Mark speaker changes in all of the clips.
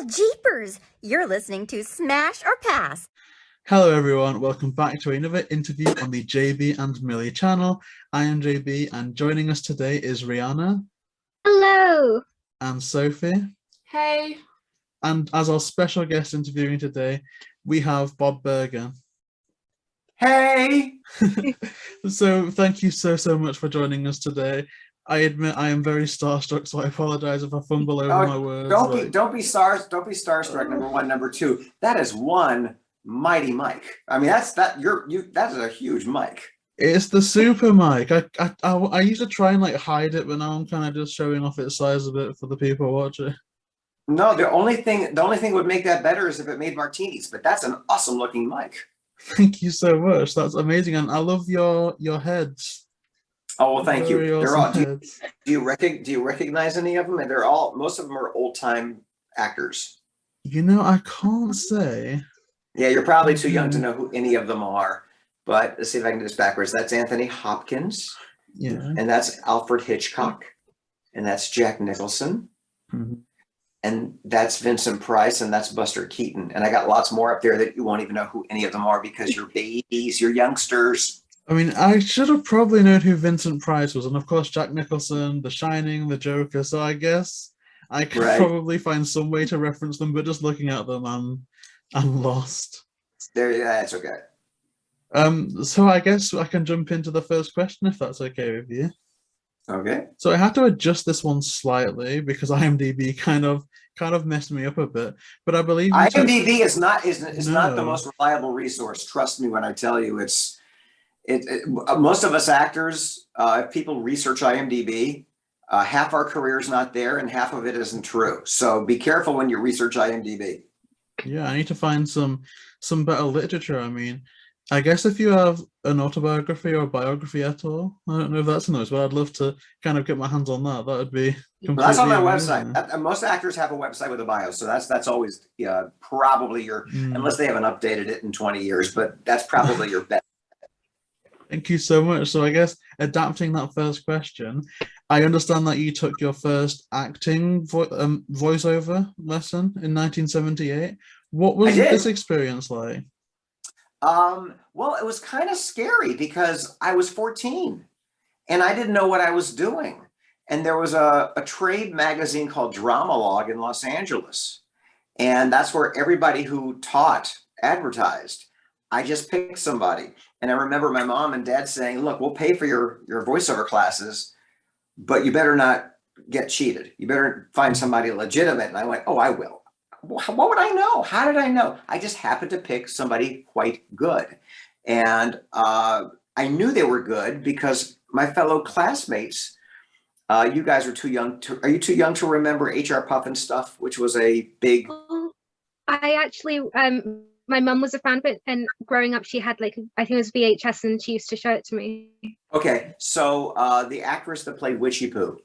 Speaker 1: Well, jeepers! You're listening to Smash or Pass.
Speaker 2: Hello everyone, welcome back to another interview on the JayBee and Millie channel. I am JayBee and joining us today is Rhianna.
Speaker 3: Hello!
Speaker 2: And Sophie.
Speaker 4: Hey!
Speaker 2: And as our special guest interviewing today, we have Bob Bergen.
Speaker 5: Hey!
Speaker 2: So thank you so much for joining us today. I admit I am very starstruck, so I apologize if I fumble over my words.
Speaker 5: Don't be starstruck. Number one, number two. That is one mighty mic. I mean, that's a huge mic.
Speaker 2: It's the super mic. I used to try and like hide it, but now I'm kind of just showing off its size a bit for the people watching.
Speaker 5: No, the only thing that would make that better is if it made martinis. But that's an awesome looking mic.
Speaker 2: Thank you so much. That's amazing, and I love your heads.
Speaker 5: Oh well, thank you. They're all. Do you recognize any of them? And most of them are old time actors.
Speaker 2: You know, I can't say.
Speaker 5: Yeah, you're probably too young to know who any of them are. But let's see if I can do this backwards. That's Anthony Hopkins.
Speaker 2: Yeah.
Speaker 5: And that's Alfred Hitchcock. And that's Jack Nicholson.
Speaker 2: Mm-hmm.
Speaker 5: And that's Vincent Price, and that's Buster Keaton. And I got lots more up there that you won't even know who any of them are because you're babies, you're youngsters.
Speaker 2: I mean, I should have probably known who Vincent Price was. And of course, Jack Nicholson, The Shining, The Joker. So I guess I could probably find some way to reference them, but just looking at them, I'm lost.
Speaker 5: That's okay.
Speaker 2: So I guess I can jump into the first question if that's okay with you.
Speaker 5: Okay.
Speaker 2: So I had to adjust this one slightly because IMDb kind of messed me up a bit. But I believe
Speaker 5: IMDb is not the most reliable resource. Trust me when I tell you, most of us actors, if people research IMDb, half our career is not there and half of it isn't true. So be careful when you research IMDb.
Speaker 2: Yeah, I need to find some better literature. I mean, I guess if you have an autobiography or a biography at all, I don't know if that's nice, but I'd love to kind of get my hands on that. That would be completely
Speaker 5: that's on my
Speaker 2: amazing.
Speaker 5: website. Most actors have a website with a bio, so that's always probably your unless they haven't updated it in 20 years, but that's probably your best.
Speaker 2: Thank you so much. So I guess adapting that first question, I understand that you took your first acting voiceover lesson in 1978. What was this experience like?
Speaker 5: Well, it was kind of scary because I was 14 and I didn't know what I was doing. And there was a trade magazine called Dramalog in Los Angeles. And that's where everybody who taught advertised. I just picked somebody. And I remember my mom and dad saying, look, we'll pay for your voiceover classes, but you better not get cheated. You better find somebody legitimate. And I went, oh, I will. What would I know? How did I know? I just happened to pick somebody quite good. And I knew they were good because my fellow classmates, you guys are too young are you too young to remember HR Puffin Stuff, which was a big...
Speaker 3: I actually, my mum was a fan of it, and growing up she had I think it was VHS and she used to show it to me. Okay,
Speaker 5: so the actress that played Witchy Poo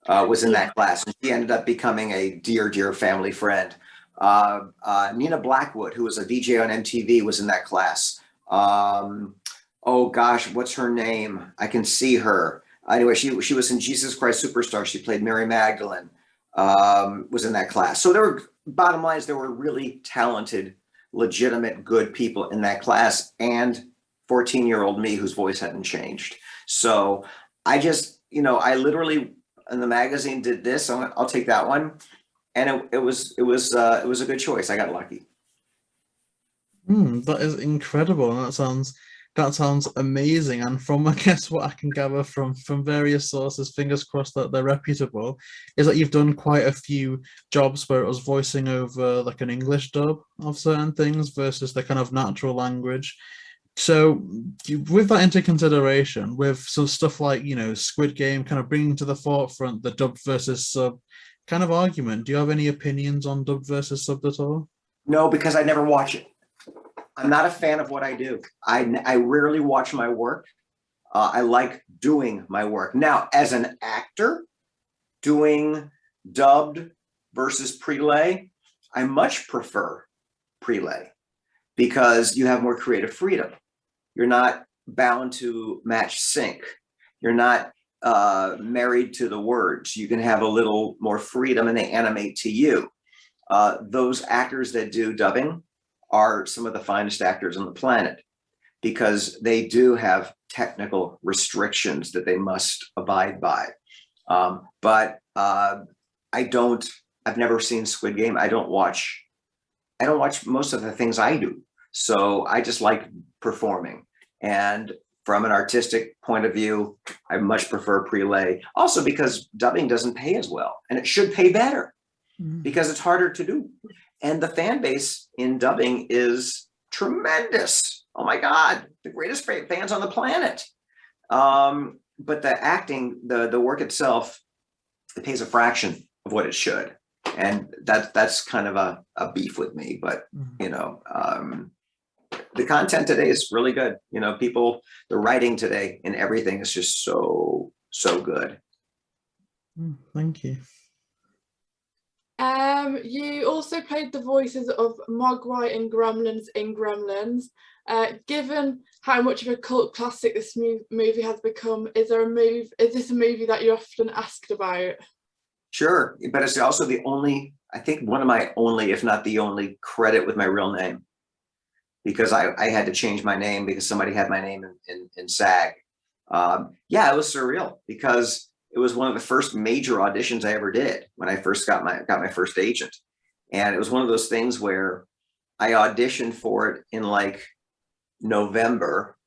Speaker 5: was in that class, and she ended up becoming a dear family friend. Nina Blackwood, who was a DJ on MTV, was in that class. Oh gosh, what's her name? I can see her. Anyway, she was in Jesus Christ Superstar. She played Mary Magdalene, was in that class. So bottom line is there were really talented, legitimate, good people in that class, and 14-year-old me whose voice hadn't changed. So I just, I literally in the magazine did this. So I'll take that one. And it was a good choice. I got lucky.
Speaker 2: That is incredible. And that sounds amazing. And from, I guess, what I can gather from various sources, fingers crossed that they're reputable, is that you've done quite a few jobs where it was voicing over like an English dub of certain things versus the kind of natural language. So with that into consideration, with some stuff like, Squid Game kind of bringing to the forefront the dub versus sub kind of argument, do you have any opinions on dub versus sub at all?
Speaker 5: No, because I never watch it. I'm not a fan of what I do. I rarely watch my work. I like doing my work. Now, as an actor, doing dubbed versus prelay, I much prefer prelay because you have more creative freedom. You're not bound to match sync. You're not married to the words. You can have a little more freedom and they animate to you. those actors that do dubbing are some of the finest actors on the planet, because they do have technical restrictions that they must abide by. But I've never seen Squid Game. I don't watch most of the things I do. So I just like performing. And from an artistic point of view, I much prefer prelay. Also because dubbing doesn't pay as well, and it should pay better because it's harder to do. And the fan base in dubbing is tremendous. Oh my God, the greatest fans on the planet. But the acting, the work itself, it pays a fraction of what it should. And that's kind of a beef with me, but you know, the content today is really good. You know, the writing today and everything is just so good.
Speaker 2: Thank you.
Speaker 4: You also played the voices of Mogwai and Gremlins in Gremlins. Given how much of a cult classic this movie has become, is this a movie that you're often asked about? Sure,
Speaker 5: but it's also I think one of my only, if not the only, credit with my real name, because I had to change my name because somebody had my name in SAG. Yeah, it was surreal because it was one of the first major auditions I ever did when I first got my first agent. And it was one of those things where I auditioned for it in like November,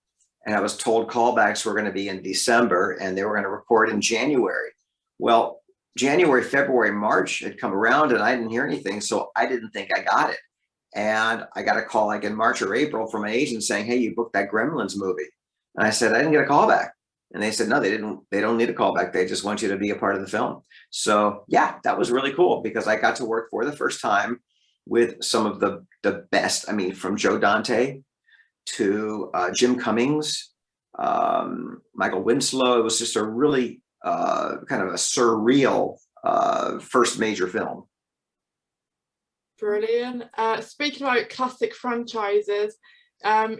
Speaker 5: and I was told callbacks were going to be in December and they were going to record in January. Well, January, February, March had come around and I didn't hear anything. So I didn't think I got it. And I got a call like in March or April from an agent saying, hey, you booked that Gremlins movie. And I said, I didn't get a call back. And they said, no, they don't need a call back. They just want you to be a part of the film. So yeah, that was really cool because I got to work for the first time with some of the best. I mean, from Joe Dante to Jim Cummings, Michael Winslow. It was just a really kind of a surreal first major film.
Speaker 4: Brilliant. Speaking about classic franchises,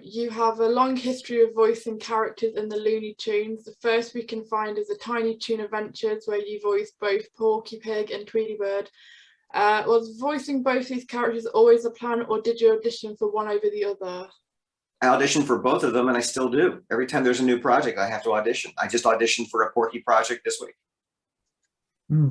Speaker 4: you have a long history of voicing characters in the Looney Tunes. The first we can find is the Tiny Toon Adventures, where you voiced both Porky Pig and Tweety Bird. Was voicing both these characters always a plan, or did you audition for one over the other?
Speaker 5: I auditioned for both of them, and I still do. Every time there's a new project, I have to audition. I just auditioned for a Porky project this week.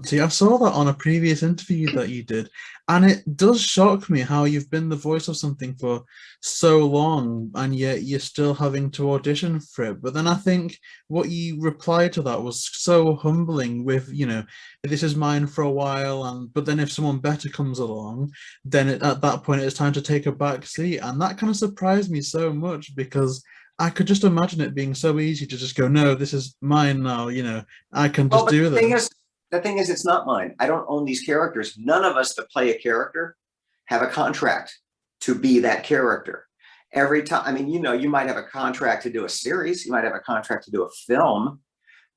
Speaker 2: See, I saw that on a previous interview that you did, and it does shock me how you've been the voice of something for so long, and yet you're still having to audition for it. But then I think what you replied to that was so humbling with, you know, this is mine for a while, but then if someone better comes along, then at that point it's time to take a back seat. And that kind of surprised me so much because I could just imagine it being so easy to just go, no, this is mine now, you know, I can just do this.
Speaker 5: The thing is, it's not mine. I don't own these characters. None of us that play a character have a contract to be that character. Every time, I mean, you know, you might have a contract to do a series, you might have a contract to do a film,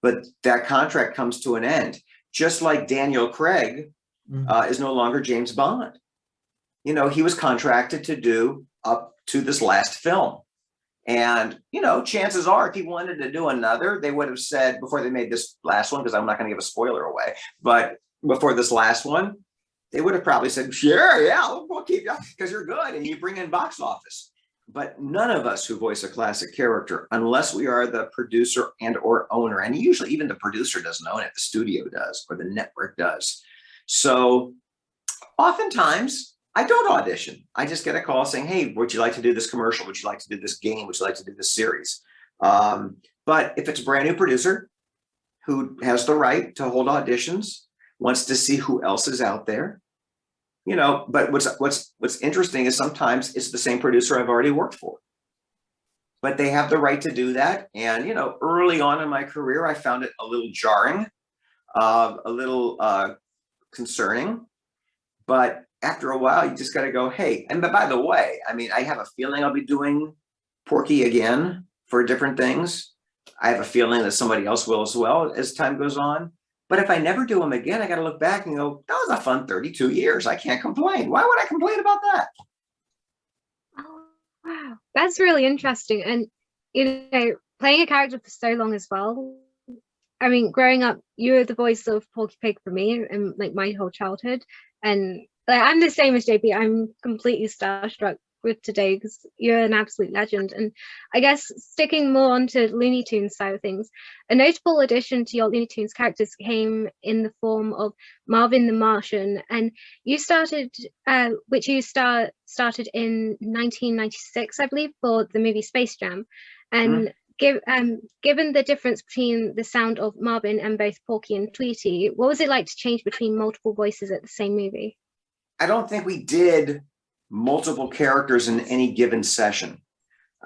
Speaker 5: but that contract comes to an end. Just like Daniel Craig is no longer James Bond. You know, he was contracted to do up to this last film. And, you know, chances are if he wanted to do another, they would have said before they made this last one, because I'm not going to give a spoiler away, but before this last one, they would have probably said, sure, yeah, we'll keep you because you're good and you bring in box office. But none of us who voice a classic character, unless we are the producer and or owner, and usually even the producer doesn't own it, the studio does or the network does. So oftentimes, I don't audition. I just get a call saying, hey, would you like to do this commercial? Would you like to do this game? Would you like to do this series? But if it's a brand new producer who has the right to hold auditions, wants to see who else is out there, you know, but what's interesting is sometimes it's the same producer I've already worked for, but they have the right to do that. And, you know, early on in my career, I found it a little jarring, a little concerning, but after a while, you just got to go, hey, and by the way, I mean, I have a feeling I'll be doing Porky again for different things. I have a feeling that somebody else will as well as time goes on. But if I never do them again, I got to look back and go, that was a fun 32 years. I can't complain. Why would I complain about that?
Speaker 3: Oh, wow. That's really interesting. And, you know, playing a character for so long as well. I mean, growing up, you were the voice of Porky Pig for me and like my whole childhood. And Like, I'm the same as JayBee. I'm completely starstruck with today because you're an absolute legend. And I guess sticking more onto Looney Tunes side of things, a notable addition to your Looney Tunes characters came in the form of Marvin the Martian, and you started, started in 1996, I believe, for the movie Space Jam. And given the difference between the sound of Marvin and both Porky and Tweety, what was it like to change between multiple voices at the same movie?
Speaker 5: I don't think we did multiple characters in any given session.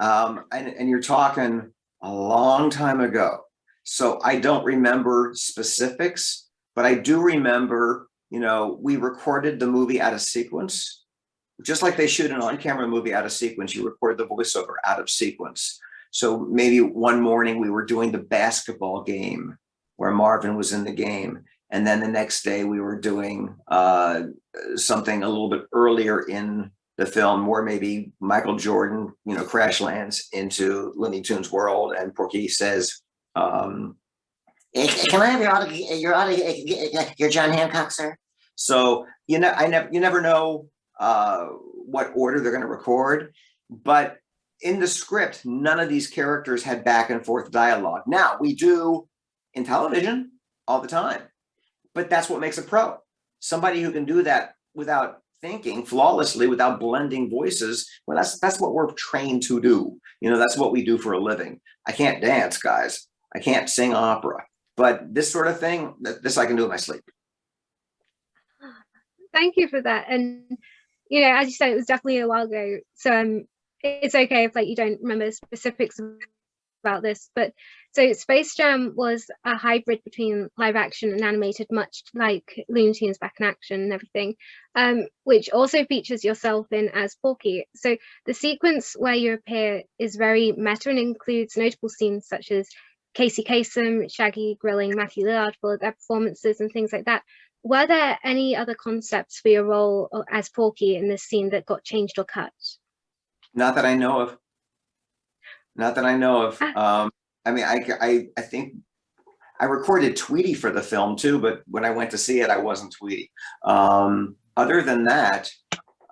Speaker 5: And you're talking a long time ago. So I don't remember specifics, but I do remember, you know, we recorded the movie out of sequence, just like they shoot an on-camera movie out of sequence. You record the voiceover out of sequence. So maybe one morning we were doing the basketball game where Marvin was in the game. And then the next day we were doing something a little bit earlier in the film where maybe Michael Jordan, you know, crash lands into Looney Tunes world, and Porky says, "Can I have your John Hancock, sir?" So you never know what order they're going to record, but in the script, none of these characters had back and forth dialogue. Now we do in television all the time. But that's what makes a pro. Somebody who can do that without thinking, flawlessly, without blending voices. Well, that's what we're trained to do. You know, that's what we do for a living. I can't dance, guys. I can't sing opera. But this sort of thing, this I can do in my sleep.
Speaker 3: Thank you for that. And, you know, as you said, it was definitely a while ago. So it's okay if like you don't remember specifics about this, but so Space Jam was a hybrid between live action and animated, much like Looney Tunes Back in Action and everything, which also features yourself in as Porky. So the sequence where you appear is very meta and includes notable scenes such as Casey Kasem, Shaggy grilling Matthew Lillard for their performances and things like that. Were there any other concepts for your role as Porky in this scene that got changed or cut?
Speaker 5: Not that I know of. Not that I know of. I mean, I think I recorded Tweety for the film too, but when I went to see it, I wasn't Tweety. Other than that,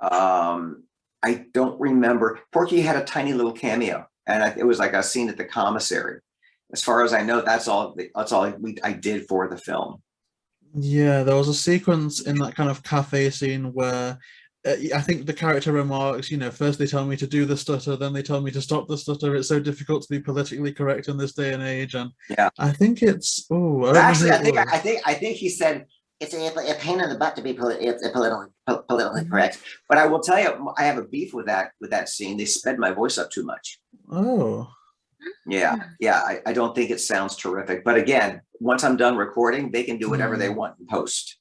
Speaker 5: I don't remember. Porky had a tiny little cameo, and it was like a scene at the commissary. As far as I know, that's all I did for the film.
Speaker 2: Yeah, there was a sequence in that kind of cafe scene where I think the character remarks, you know, first they tell me to do the stutter, then they tell me to stop the stutter. It's so difficult to be politically correct in this day and age. And
Speaker 5: yeah,
Speaker 2: I think it's
Speaker 5: actually, I think he said it's a pain in the butt to be politically correct. But I will tell you, I have a beef with that scene. They sped my voice up too much.
Speaker 2: Oh.
Speaker 5: Yeah. I don't think it sounds terrific. But again, once I'm done recording, they can do whatever they want in post.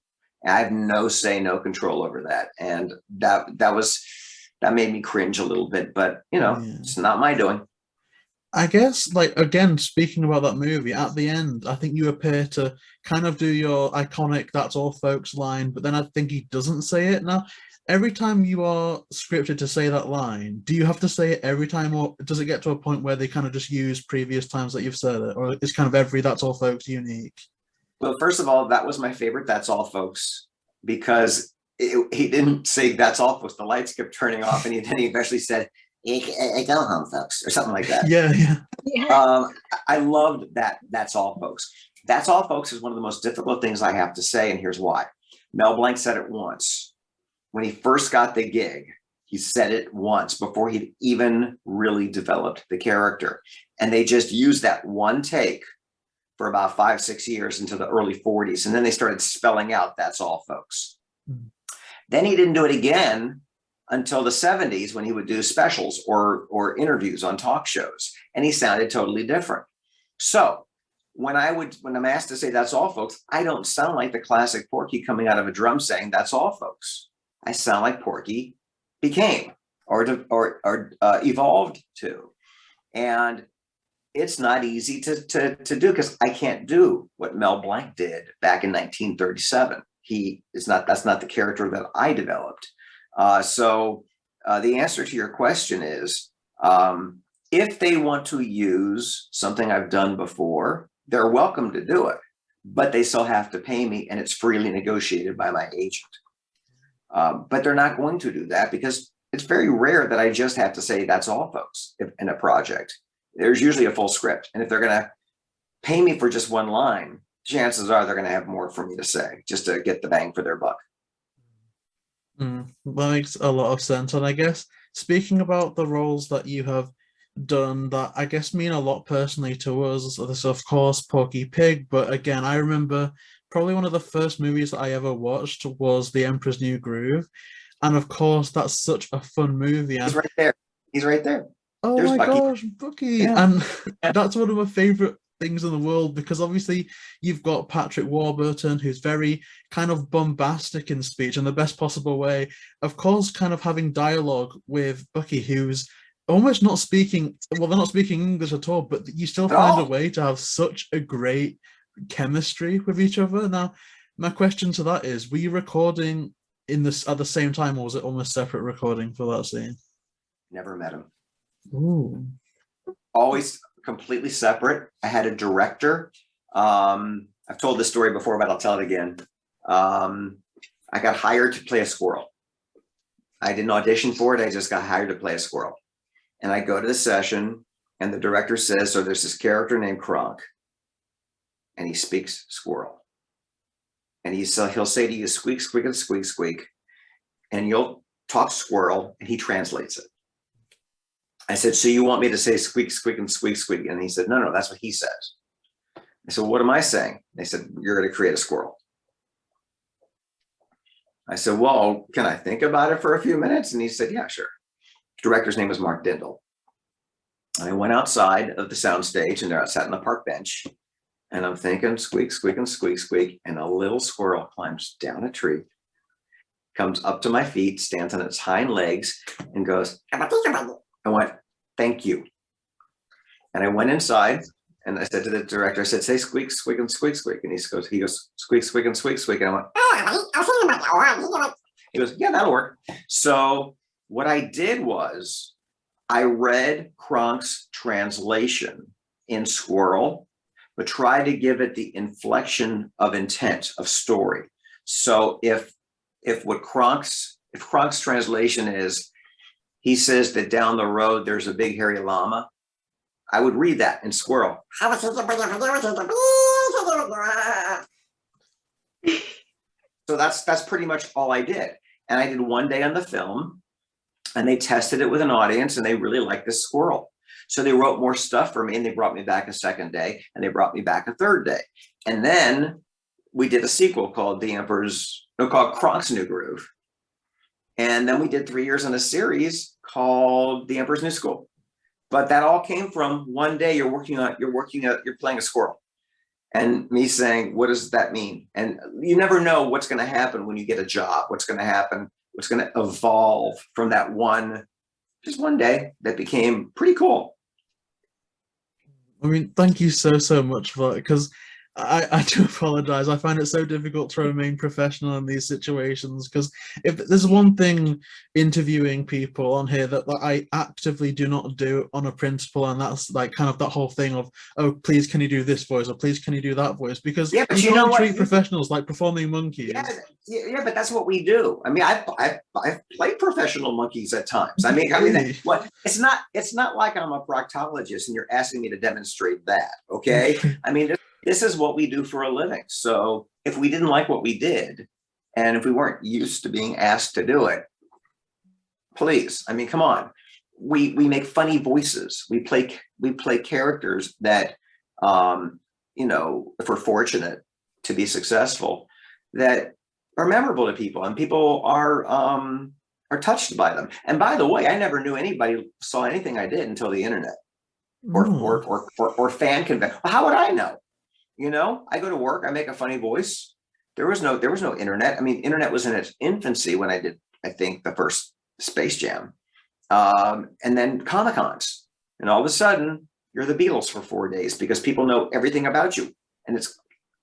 Speaker 5: I have no say, no control over that. And that made me cringe a little bit, but you know, It's not my doing.
Speaker 2: I guess, like, again, speaking about that movie, at the end, I think you appear to kind of do your iconic "that's all folks" line, but then I think he doesn't say it. Now, every time you are scripted to say that line, do you have to say it every time, or does it get to a point where they kind of just use previous times that you've said it, or is kind of every "that's all folks" unique?
Speaker 5: Well, first of all, that was my favorite "that's all folks," because he didn't say "that's all folks." The lights kept turning off, and then he eventually said, "Go home, folks," or something like that.
Speaker 2: Yeah.
Speaker 5: I loved that "that's all folks." "That's all folks" is one of the most difficult things I have to say, and here's why. Mel Blanc said it once. When he first got the gig, he said it once before he'd even really developed the character. And they just used that one take for about 5-6 years into the early 40s. And then they started spelling out "that's all folks." Then he didn't do it again until the 70s when he would do specials or interviews on talk shows. And he sounded totally different. So when I'm asked to say "that's all folks," I don't sound like the classic Porky coming out of a drum saying "that's all folks." I sound like Porky became or evolved to. And it's not easy to do, because I can't do what Mel Blanc did back in 1937. That's not the character that I developed. So the answer to your question is, if they want to use something I've done before, they're welcome to do it, but they still have to pay me, and it's freely negotiated by my agent. But they're not going to do that because it's very rare that I just have to say, that's all, folks, in a project. There's usually a full script. And if they're going to pay me for just one line, chances are they're going to have more for me to say just to get the bang for their buck.
Speaker 2: That makes a lot of sense. And I guess speaking about the roles that you have done that I guess mean a lot personally to us, there's of course Porky Pig, but again, I remember probably one of the first movies that I ever watched was The Emperor's New Groove. And of course, that's such a fun movie.
Speaker 5: He's right there. He's right there.
Speaker 2: Oh
Speaker 5: There's
Speaker 2: my
Speaker 5: Bucky.
Speaker 2: gosh, Bucky.
Speaker 5: Yeah.
Speaker 2: And that's one of my favorite things in the world, because obviously you've got Patrick Warburton, who's very kind of bombastic in speech in the best possible way. Of course, kind of having dialogue with Bucky, who's almost not speaking, well, they're not speaking English at all, but you still find a way to have such a great chemistry with each other. Now, my question to that is, were you recording in this at the same time, or was it almost separate recording for that scene?
Speaker 5: Never met him.
Speaker 2: Ooh.
Speaker 5: Always completely separate. I had a director. I've told this story before, but I'll tell it again. I got hired to play a squirrel. I didn't audition for it. I just got hired to play a squirrel. And I go to the session and the director says, so there's this character named Kronk and he speaks squirrel. And he'll say to you, squeak, squeak, and squeak, squeak. And you'll talk squirrel and he translates it. I said, so you want me to say squeak, squeak, and squeak, squeak? And he said, no, that's what he says. I said, what am I saying? They said, you're going to create a squirrel. I said, well, can I think about it for a few minutes? And he said, yeah, sure. The director's name was Mark Dindal. I went outside of the soundstage and there I sat on the park bench and I'm thinking squeak, squeak, and squeak, squeak. And a little squirrel climbs down a tree, comes up to my feet, stands on its hind legs and goes, I went, thank you. And I went inside and I said to the director, I said, say squeak, squeak, and squeak, squeak. And he goes, squeak, squeak, and squeak, squeak. And I went, oh, he goes, yeah, that'll work. So what I did was I read Kronk's translation in squirrel, but tried to give it the inflection of intent of story. So if Kronk's translation is, he says that down the road there's a big hairy llama, I would read that in squirrel. So that's pretty much all I did. And I did one day on the film and they tested it with an audience and they really liked this squirrel. So they wrote more stuff for me and they brought me back a second day and they brought me back a third day. And then we did a sequel called called Kronk's New Groove. And then we did 3 years in a series called The Emperor's New School. But that all came from one day you're playing a squirrel. And me saying, what does that mean? And you never know what's going to happen when you get a job, what's going to happen, what's going to evolve from that just one day that became pretty cool.
Speaker 2: I mean, thank you so much for that, because I do apologize. I find it so difficult to remain professional in these situations, because if there's one thing interviewing people on here that I actively do not do on a principle, and that's like kind of that whole thing of, oh, please can you do this voice, or please can you do that voice, because
Speaker 5: yeah, but
Speaker 2: you can't treat professionals like performing monkeys.
Speaker 5: Yeah, but that's what we do. I mean, I've played professional monkeys at times. I mean, what? It's not like I'm a proctologist and you're asking me to demonstrate that. Okay, I mean. This is what we do for a living. So if we didn't like what we did, and if we weren't used to being asked to do it, please, I mean, come on. We make funny voices. We play characters that, if we're fortunate to be successful, that are memorable to people, and people are touched by them. And by the way, I never knew anybody saw anything I did until the internet or fan convention. How would I know? I go to work, I make a funny voice. There was no internet. I mean, internet was in its infancy when I did, I think, the first Space Jam. And then Comic-Cons. And all of a sudden, you're the Beatles for 4 days because people know everything about you. And it's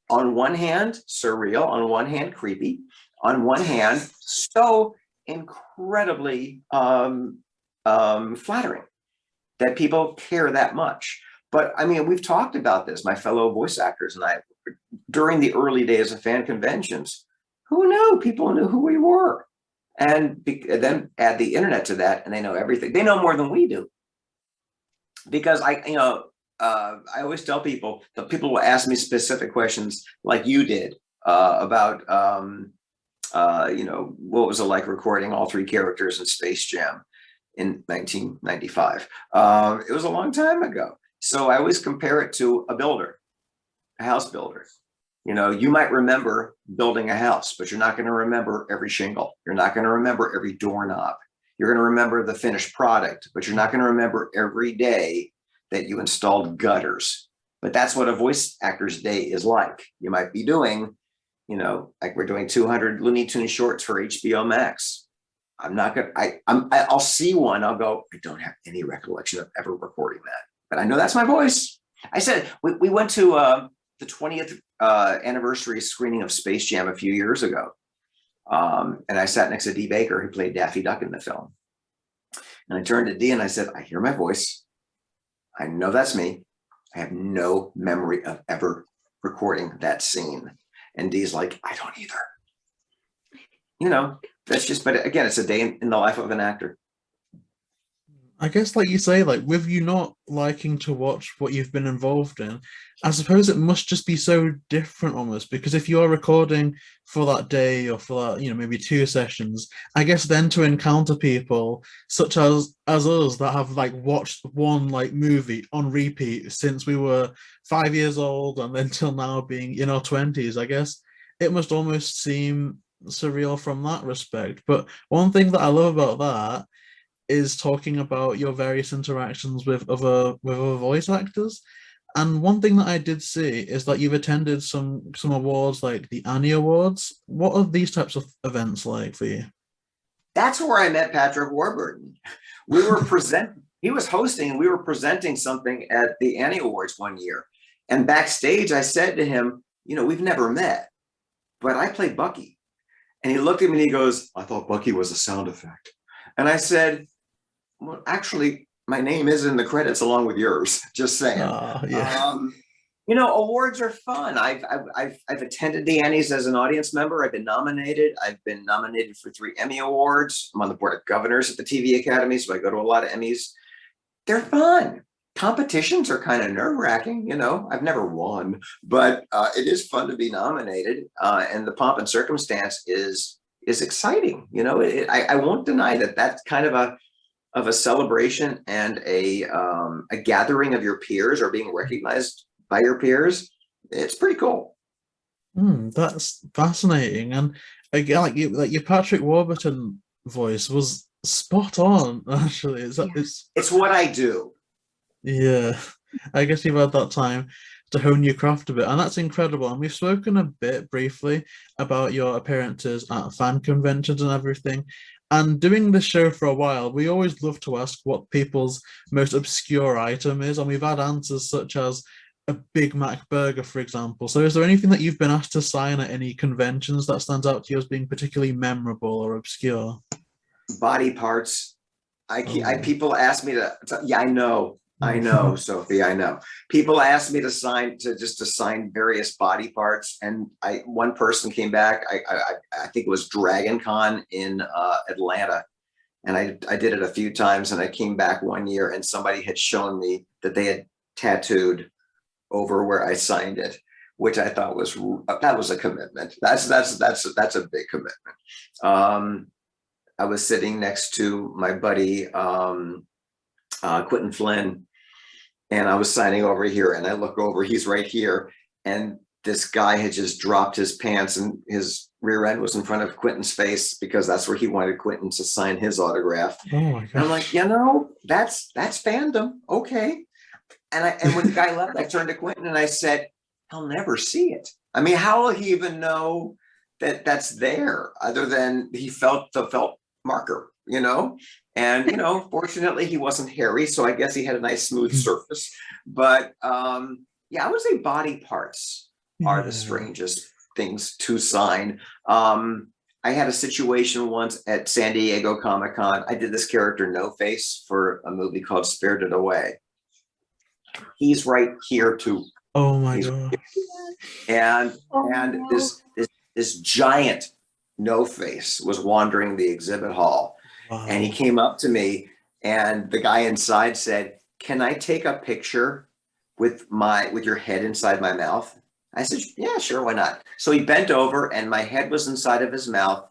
Speaker 5: on one hand, surreal, on one hand, creepy, on one hand, so incredibly flattering that people care that much. But I mean, we've talked about this, my fellow voice actors and I, during the early days of fan conventions. Who knew? People knew who we were. And then add the internet to that, and they know everything. They know more than we do. Because I always tell people that people will ask me specific questions like you did about, what was it like recording all three characters in Space Jam in 1995. It was a long time ago. So I always compare it to a builder, a house builder. You might remember building a house, but you're not going to remember every shingle. You're not going to remember every doorknob. You're going to remember the finished product, but you're not going to remember every day that you installed gutters. But that's what a voice actor's day is like. You might be doing, like we're doing 200 Looney Tunes shorts for HBO Max. I'm not going to, I'll see one. I'll go, I don't have any recollection of ever recording that, but I know that's my voice. I said, we went to the 20th anniversary screening of Space Jam a few years ago. And I sat next to Dee Baker, who played Daffy Duck in the film. And I turned to Dee and I said, I hear my voice. I know that's me. I have no memory of ever recording that scene. And Dee's like, I don't either. That's just, but again, it's a day in the life of an actor.
Speaker 2: I guess, like you say, like with you not liking to watch what you've been involved in, I suppose it must just be so different almost, because if you're recording for that day or for that, maybe 2 sessions, I guess then to encounter people such as us that have like watched one like movie on repeat since we were 5 years old and then till now being in our 20s, I guess it must almost seem surreal from that respect. But one thing that I love about that is talking about your various interactions with other voice actors. And one thing that I did see is that you've attended some awards like the Annie Awards. What are these types of events like for you?
Speaker 5: That's where I met Patrick Warburton. He was hosting and we were presenting something at the Annie Awards one year. And backstage I said to him, we've never met, but I played Bucky. And he looked at me and he goes, I thought Bucky was a sound effect. And I said, well, actually, my name is in the credits along with yours. Just saying.
Speaker 2: Yeah.
Speaker 5: Awards are fun. I've attended the Annies as an audience member. I've been nominated. I've been nominated for 3 Emmy Awards. I'm on the board of governors at the TV Academy, so I go to a lot of Emmys. They're fun. Competitions are kind of nerve-wracking. I've never won, but it is fun to be nominated. And the pomp and circumstance is exciting. I won't deny that that's kind of a celebration and a gathering of your peers or being recognized by your peers. It's pretty cool.
Speaker 2: That's fascinating. And again, like your Patrick Warburton voice was spot on. Actually,
Speaker 5: it's what I do.
Speaker 2: Yeah, I guess you've had that time to hone your craft a bit, and that's incredible. And we've spoken a bit briefly about your appearances at fan conventions and everything. And doing this show for a while, we always love to ask what people's most obscure item is, and we've had answers such as a Big Mac burger, for example. So is there anything that you've been asked to sign at any conventions that stands out to you as being particularly memorable or obscure?
Speaker 5: Body parts. People ask me to yeah, I know, Sophie, I know. People asked me to sign various body parts, and one person came back. I think it was Dragon Con in Atlanta, and I did it a few times. And I came back one year, and somebody had shown me that they had tattooed over where I signed it, which I thought was a commitment. That's a big commitment. I was sitting next to my buddy Quentin Flynn, and I was signing over here, and I look over, he's right here, and this guy had just dropped his pants and his rear end was in front of Quentin's face because that's where he wanted Quentin to sign his autograph.
Speaker 2: Oh my God.
Speaker 5: And I'm like, that's fandom. Okay. And when the guy left, I turned to Quentin and I said, he'll never see it. I mean, how will he even know that that's there other than he felt the felt marker, And, fortunately he wasn't hairy, so I guess he had a nice smooth surface. But I would say body parts are the strangest things to sign. I had a situation once at San Diego Comic-Con. I did this character No Face for a movie called Spirited Away. He's right here too.
Speaker 2: Oh my God.
Speaker 5: And this giant No Face was wandering the exhibit hall.
Speaker 2: Wow.
Speaker 5: And he came up to me, and the guy inside said, "Can I take a picture with your head inside my mouth?" I said, "Yeah, sure, why not?" So he bent over, and my head was inside of his mouth.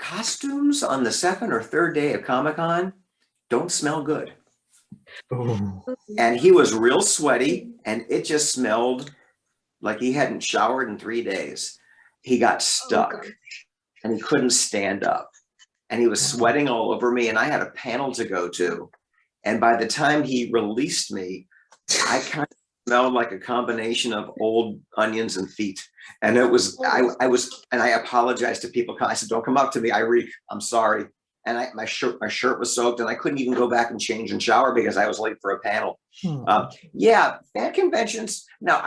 Speaker 5: Costumes on the second or third day of Comic-Con don't smell good.
Speaker 2: Oh.
Speaker 5: And he was real sweaty, and it just smelled like he hadn't showered in 3 days. He got stuck, and he couldn't stand up, and he was sweating all over me, and I had a panel to go to. And by the time he released me, I kind of smelled like a combination of old onions and feet. And it was, I apologized to people. I said, "Don't come up to me. I reek. I'm sorry." And my shirt was soaked, and I couldn't even go back and change and shower because I was late for a panel. Yeah, fan conventions. Now,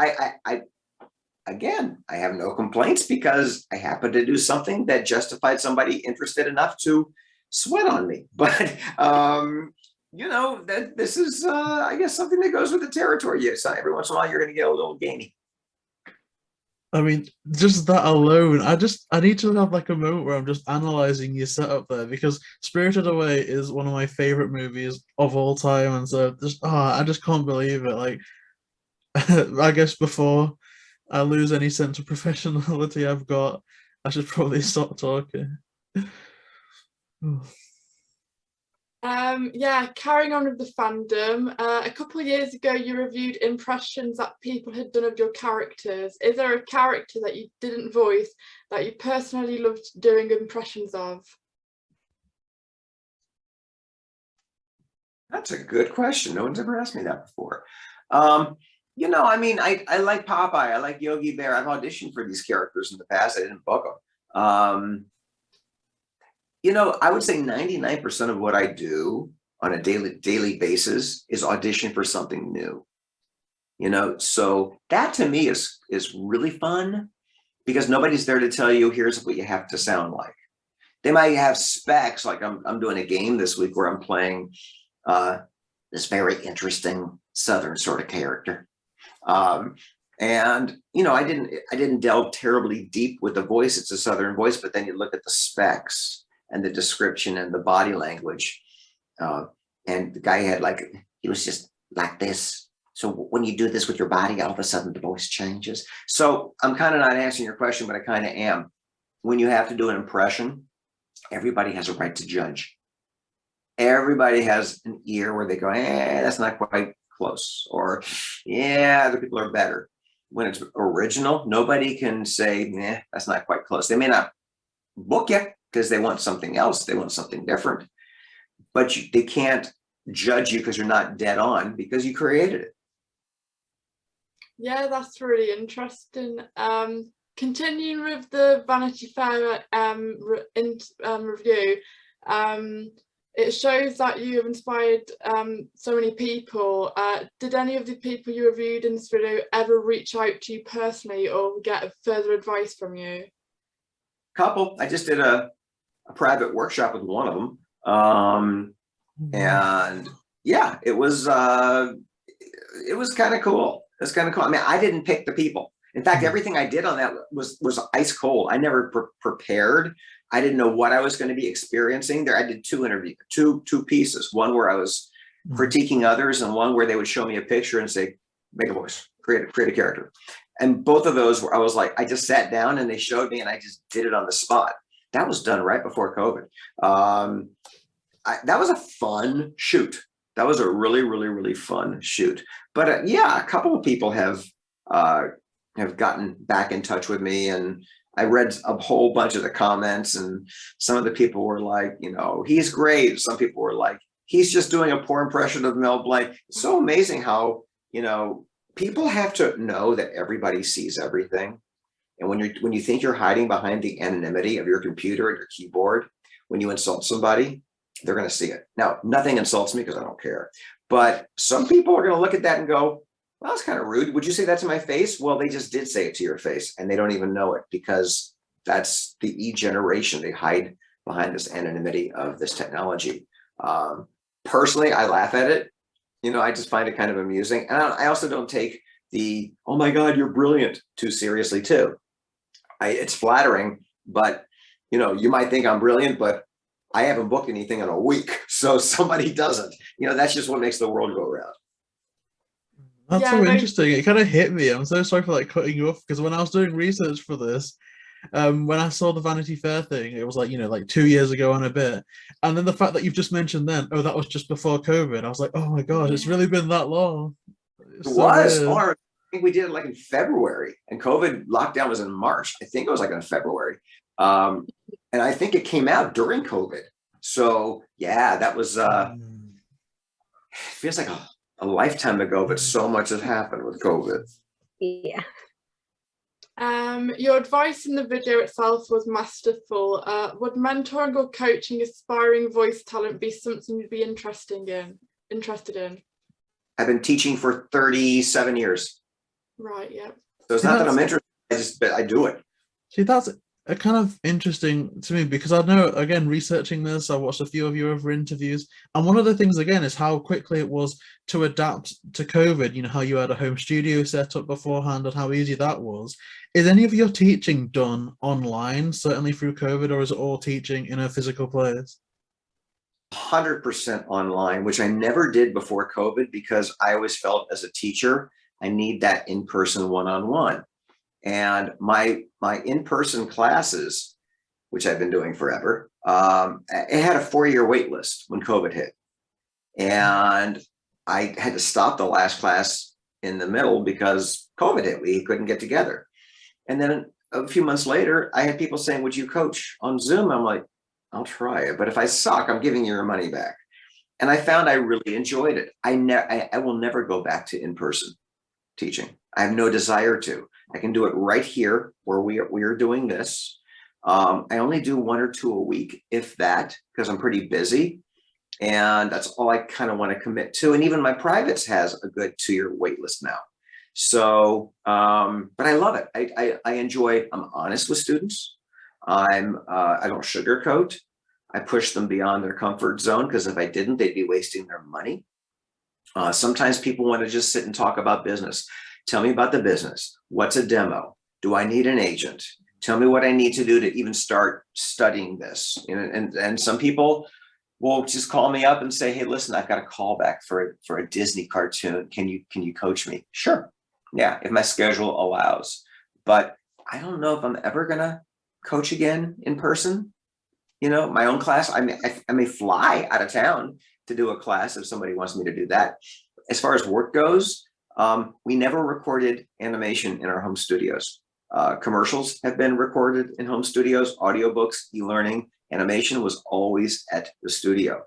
Speaker 5: again, I have no complaints because I happened to do something that justified somebody interested enough to sweat on me. But you know, that this is, I guess, something that goes with the territory. Yes, every once in a while you're going to get a little gamey.
Speaker 2: I mean, just that alone, I need to have like a moment where I'm just analyzing your setup there, because Spirited Away is one of my favorite movies of all time, and so I just can't believe it. Like, I guess before I lose any sense of professionality I've got, I should probably stop talking.
Speaker 4: Yeah, carrying on with the fandom, a couple of years ago you reviewed impressions that people had done of your characters. Is there a character that you didn't voice that you personally loved doing impressions of?
Speaker 5: That's a good question. No one's ever asked me that before. You know, I mean, I like Popeye. I like Yogi Bear. I've auditioned for these characters in the past. I didn't book them. You know, I would say 99% of what I do on a daily basis is audition for something new. You know, so that to me is really fun, because nobody's there to tell you, here's what you have to sound like. They might have specs, like I'm doing a game this week where I'm playing this very interesting Southern sort of character. And you know, I didn't delve terribly deep with the voice. It's a Southern voice, but then you look at the specs and the description and the body language. And the guy he was just like this. So when you do this with your body, all of a sudden the voice changes. So I'm kind of not answering your question, but I kind of am. When you have to do an impression, everybody has a right to judge. Everybody has an ear where they go, that's not quite close. Or, yeah, other people are better. When it's original, nobody can say, that's not quite close. They may not book you because they want something else. They want something different. But they can't judge you because you're not dead on, because you created it.
Speaker 4: Yeah, that's really interesting. Continuing with the Vanity Fair review, it shows that you have inspired so many people. Did any of the people you reviewed in this video ever reach out to you personally or get further advice from you?
Speaker 5: Couple. I just did a private workshop with one of them. And yeah, it was kind of cool. It's kind of cool. I mean, I didn't pick the people. In fact, everything I did on that was ice cold. I never prepared. I didn't know what I was going to be experiencing there. I did two pieces. One where I was critiquing others, and one where they would show me a picture and say, make a voice, create a character. And both of those were, I was like, I just sat down and they showed me and I just did it on the spot. That was done right before COVID. That was a fun shoot. That was a really, really, really fun shoot. But yeah, a couple of people have gotten back in touch with me, and I read a whole bunch of the comments, and some of the people were like, you know, he's great. Some people were like, he's just doing a poor impression of Mel Blanc. It's so amazing how, you know, people have to know that everybody sees everything. And when you think you're hiding behind the anonymity of your computer and your keyboard, when you insult somebody, they're going to see it. Now, nothing insults me because I don't care. But some people are going to look at that and go, well, that's kind of rude. Would you say that to my face? Well, they just did say it to your face, and they don't even know it, because that's the E generation. They hide behind this anonymity of this technology. Personally, I laugh at it. You know, I just find it kind of amusing. And I also don't take the, oh my God, you're brilliant, too seriously too. It's flattering, but You know, you might think I'm brilliant, but I haven't booked anything in a week. So somebody doesn't. You know, that's just what makes the world go round.
Speaker 2: That's
Speaker 4: Yeah,
Speaker 2: so
Speaker 4: they-
Speaker 2: interesting. It kind of hit me. I'm so sorry for like cutting you off, because when I was doing research for this, when I saw the Vanity Fair thing, it was like, you know, like 2 years ago and a bit. And then the fact that you've just mentioned then, oh, that was just before COVID. I was like, oh my God, it's really been that long. It's
Speaker 5: It
Speaker 2: so
Speaker 5: was.
Speaker 2: weird.
Speaker 5: Or I think we did it like in February, and COVID lockdown was in March. I think it was like in February. And I think it came out during COVID. So yeah, that was feels like a lifetime ago, but so much has happened with COVID.
Speaker 3: Yeah.
Speaker 4: Your advice in the video itself was masterful. Would mentoring or coaching aspiring voice talent be something you'd be interested in?
Speaker 5: I've been teaching for 37 years.
Speaker 4: Right, yeah.
Speaker 5: So it's not that I'm interested, I do it.
Speaker 2: See, that's a kind of interesting to me, because I know, again, researching this, I watched a few of your other interviews, and one of the things, again, is how quickly it was to adapt to COVID. You know, how you had a home studio set up beforehand and how easy that was. Is any of your teaching done online, certainly through COVID, or is it all teaching in a physical place?
Speaker 5: 100% online, which I never did before COVID, because I always felt as a teacher, I need that in-person one-on-one. And my in-person classes, which I've been doing forever, it had a 4-year wait list when COVID hit. And I had to stop the last class in the middle because COVID hit. We couldn't get together. And then a few months later, I had people saying, would you coach on Zoom? I'm like, I'll try it, but if I suck, I'm giving you your money back. And I found I really enjoyed it. I will never go back to in-person teaching. I have no desire to. I can do it right here where we are doing this. I only do 1 or 2 a week, if that, because I'm pretty busy. And that's all I kind of want to commit to. And even my privates has a good 2-year wait list now. So, but I love it. I enjoy, I'm honest with students. I don't sugarcoat. I push them beyond their comfort zone, because if I didn't, they'd be wasting their money. Sometimes people want to just sit and talk about business. Tell me about the business. What's a demo? Do I need an agent? Tell me what I need to do to even start studying this. And some people will just call me up and say, hey, listen, I've got a call back for a Disney cartoon. Can you coach me? Sure. Yeah, if my schedule allows. But I don't know if I'm ever gonna coach again in person. You know, my own class, I may fly out of town to do a class if somebody wants me to do that. As far as work goes, we never recorded animation in our home studios. Commercials have been recorded in home studios, audiobooks, e-learning, animation was always at the studio.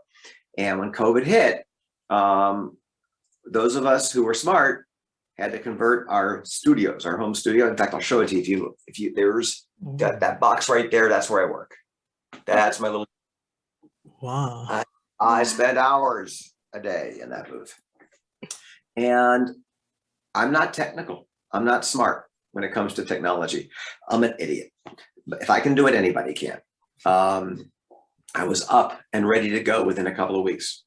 Speaker 5: And when COVID hit, those of us who were smart had to convert our studios, our home studio. In fact, I'll show it to you. If you there's that box right there, that's where I work. That's my little.
Speaker 2: Wow.
Speaker 5: I spend hours a day in that booth. And I'm not technical. I'm not smart when it comes to technology. I'm an idiot. But if I can do it, anybody can. I was up and ready to go within a couple of weeks.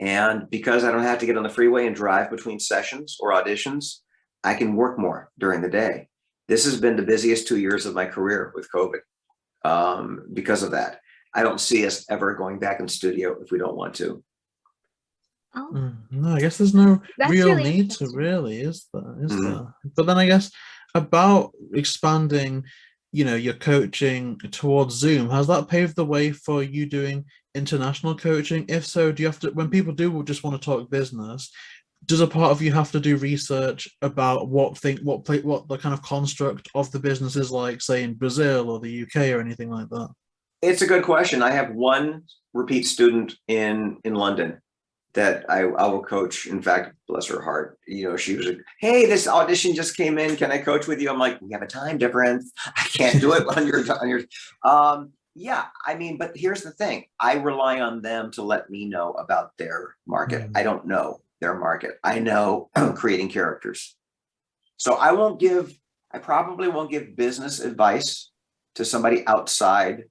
Speaker 5: And because I don't have to get on the freeway and drive between sessions or auditions, I can work more during the day. This has been the busiest 2 years of my career with COVID because of that. I don't see us ever going back in studio if we don't want to.
Speaker 3: Oh,
Speaker 2: No, I guess there's no
Speaker 3: That's
Speaker 2: real
Speaker 3: really
Speaker 2: need to,
Speaker 3: interesting.
Speaker 2: really, is there?
Speaker 5: Mhm.
Speaker 2: There? But then I guess about expanding, you know, your coaching towards Zoom, has that paved the way for you doing international coaching? If so, do you have to, when people do just want to talk business, does a part of you have to do research about what the kind of construct of the business is like, say in Brazil or the UK or anything like that?
Speaker 5: It's a good question. I have one repeat student in London that I will coach. In fact, bless her heart, you know, she was like, hey, this audition just came in. Can I coach with you? I'm like, we have a time difference. I can't do it on your. Yeah, I mean, but here's the thing. I rely on them to let me know about their market. I don't know their market. I know creating characters. So I probably won't give business advice to somebody outside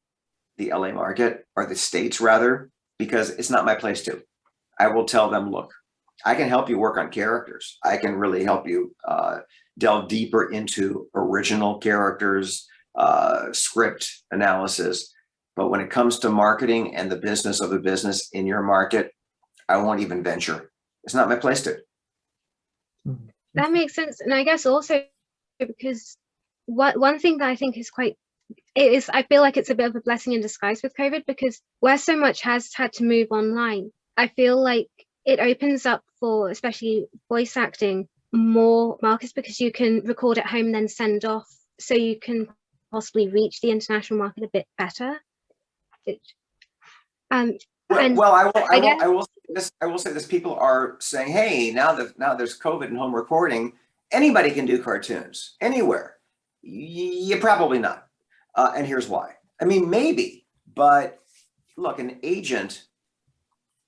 Speaker 5: the LA market, or the States rather, because it's not my place to. I will tell them, look, I can help you work on characters. I can really help you delve deeper into original characters, script analysis. But when it comes to marketing and the business of a business in your market, I won't even venture. It's not my place to.
Speaker 3: That makes sense. And I guess also because one thing that I think is I feel like it's a bit of a blessing in disguise with COVID, because where so much has had to move online, I feel like it opens up for especially voice acting more markets, because you can record at home, then send off, so you can possibly reach the international market a bit better. I
Speaker 5: will say this. People are saying, hey, now there's COVID and home recording, anybody can do cartoons anywhere. Yeah, probably not. And here's why. I mean, maybe, but look, an agent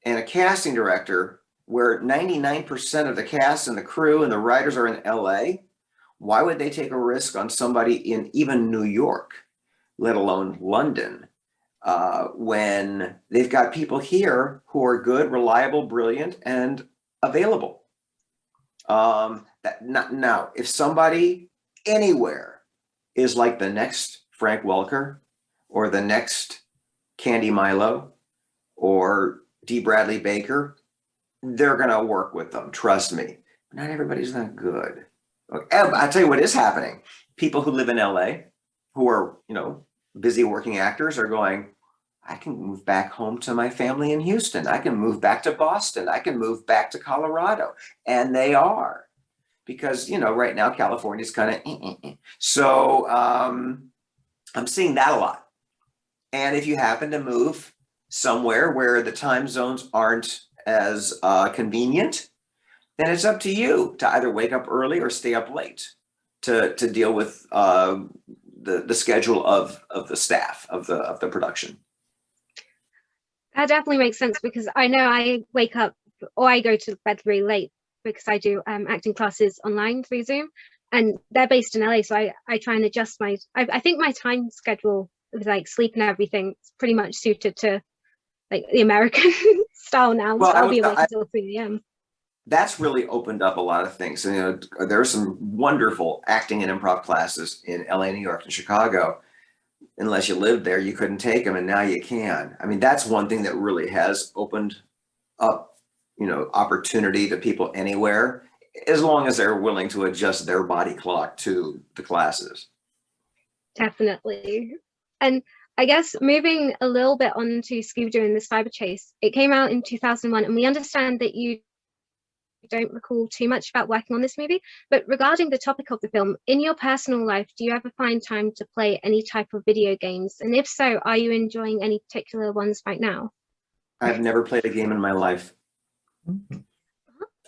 Speaker 5: and a casting director, where 99% of the cast and the crew and the writers are in LA, why would they take a risk on somebody in even New York, let alone London, when they've got people here who are good, reliable, brilliant, and available? Now, if somebody anywhere is like the next Frank Welker or the next Candy Milo or D. Bradley Baker, they're going to work with them. Trust me. Not everybody's that good. I'll tell you what is happening. People who live in LA who are, busy working actors are going, I can move back home to my family in Houston. I can move back to Boston. I can move back to Colorado. And they are, because, right now California's kind of, So I'm seeing that a lot. And if you happen to move somewhere where the time zones aren't as convenient, then it's up to you to either wake up early or stay up late to deal with the schedule of the staff of the production.
Speaker 3: That definitely makes sense, because I know I wake up or I go to bed really late because I do acting classes online through Zoom, and they're based in LA. So I try and adjust I think my time schedule with like sleep and everything is pretty much suited to like the American style now.
Speaker 5: Well,
Speaker 3: so I'll be awake until 3 a.m.
Speaker 5: That's really opened up a lot of things. And, there are some wonderful acting and improv classes in LA, New York, and Chicago. Unless you lived there, you couldn't take them, and now you can. I mean, that's one thing that really has opened up, opportunity to people anywhere, as long as they're willing to adjust their body clock to the classes.
Speaker 3: Definitely. And I guess moving a little bit on to Scooby-Doo and the Cyber Chase, it came out in 2001, and we understand that you don't recall too much about working on this movie, but regarding the topic of the film, in your personal life, do you ever find time to play any type of video games? And if so, are you enjoying any particular ones right now?
Speaker 5: I've never played a game in my life.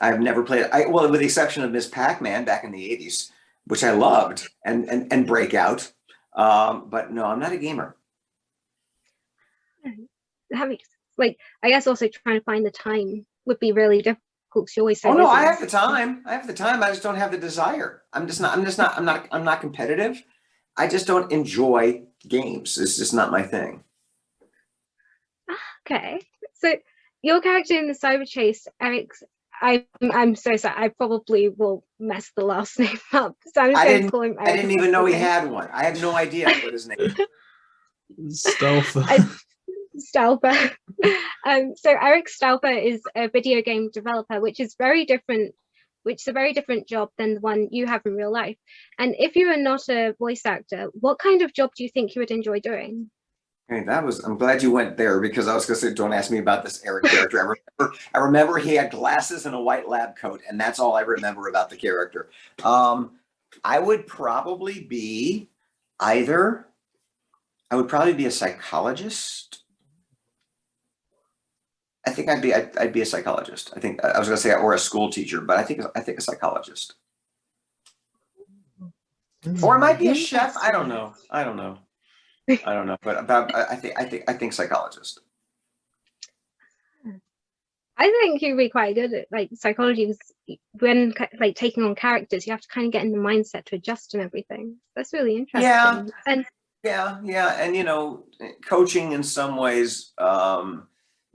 Speaker 5: I've never played, well, with the exception of Miss Pac-Man back in the 80s, which I loved, and Breakout. But no, I'm not a gamer.
Speaker 3: That makes, I guess also trying to find the time would be really difficult. You're always so
Speaker 5: Oh no,
Speaker 3: busy.
Speaker 5: I have the time. I just don't have the desire. I'm not competitive. I just don't enjoy games. It's just not my thing.
Speaker 3: Okay. So your character in the Cyber Chase, Eric's, I'm so sorry. I probably will mess the last name up. So I'm just going to call him Eric.
Speaker 5: I didn't even know he had one. I had no idea what his name was.
Speaker 2: Staufer.
Speaker 3: Staufer. So Eric Staufer is a video game developer, which is a very different job than the one you have in real life. And if you are not a voice actor, what kind of job do you think you would enjoy doing?
Speaker 5: Hey, I'm glad you went there, because I was going to say, don't ask me about this Eric character. I remember he had glasses and a white lab coat, and that's all I remember about the character. I would probably be a psychologist. I think I'd be a psychologist. I think I was going to say, or a school teacher, but I think a psychologist. Or it might be a chef. I don't know. But I think psychologist.
Speaker 3: I think you'd be quite good at psychology. When taking on characters, you have to kind of get in the mindset to adjust and everything. That's really interesting.
Speaker 5: Yeah.
Speaker 3: And
Speaker 5: and coaching in some ways.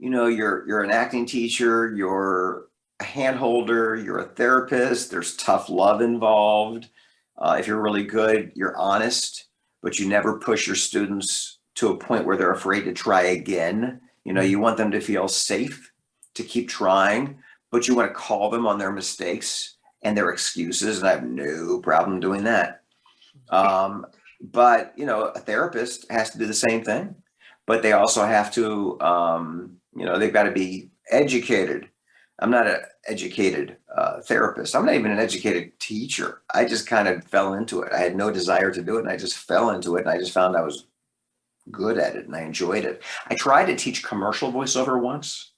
Speaker 5: You're an acting teacher. You're a hand holder. You're a therapist. There's tough love involved. If you're really good, you're honest. but you never push your students to a point where they're afraid to try again. You know, you want them to feel safe to keep trying, but you want to call them on their mistakes and their excuses. And I have no problem doing that. But, you know, a therapist has to do the same thing, but they also have to, you know, they've got to be educated. I'm not an educated therapist. I'm not even an educated teacher. I just kind of fell into it. I had no desire to do it, and I just fell into it, and I just found I was good at it, and I enjoyed it. I tried to teach commercial voiceover once,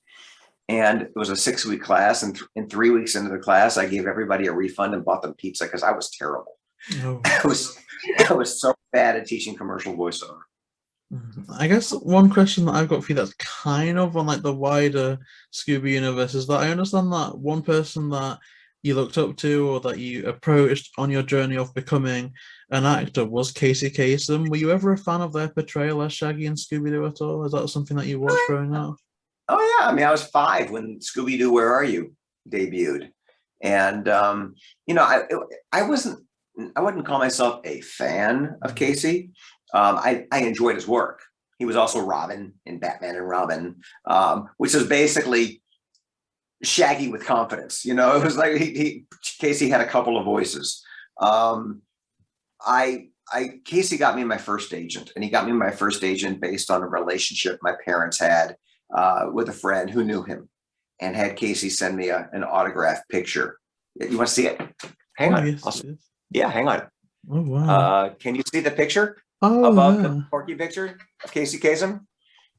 Speaker 5: and it was a 6-week class, and in 3 weeks into the class, I gave everybody a refund and bought them pizza because I was terrible.
Speaker 2: Oh.
Speaker 5: I was so bad at teaching commercial voiceover.
Speaker 2: I guess one question that I've got for you that's kind of on like the wider Scooby universe is that I understand that one person that you looked up to or that you approached on your journey of becoming an actor was Casey Kasem. Were you ever a fan of their portrayal as Shaggy and Scooby-Doo at all? Is that something that you watched growing up?
Speaker 5: Oh yeah, I mean, I was 5 when Scooby-Doo, Where Are You debuted, and you know, I wouldn't call myself a fan of Casey. I enjoyed his work. He was also Robin in Batman and Robin, which is basically Shaggy with confidence. You know, it was like Casey had a couple of voices. Casey got me my first agent, and he got me my first agent based on a relationship my parents had with a friend who knew him, and had Casey send me an autographed picture. You want to see it? Hang on.
Speaker 2: Yes,
Speaker 5: Yeah, hang on.
Speaker 2: Oh wow!
Speaker 5: Can you see the picture?
Speaker 2: Oh,
Speaker 5: Above
Speaker 2: yeah.
Speaker 5: the Porky picture of Casey Kasem.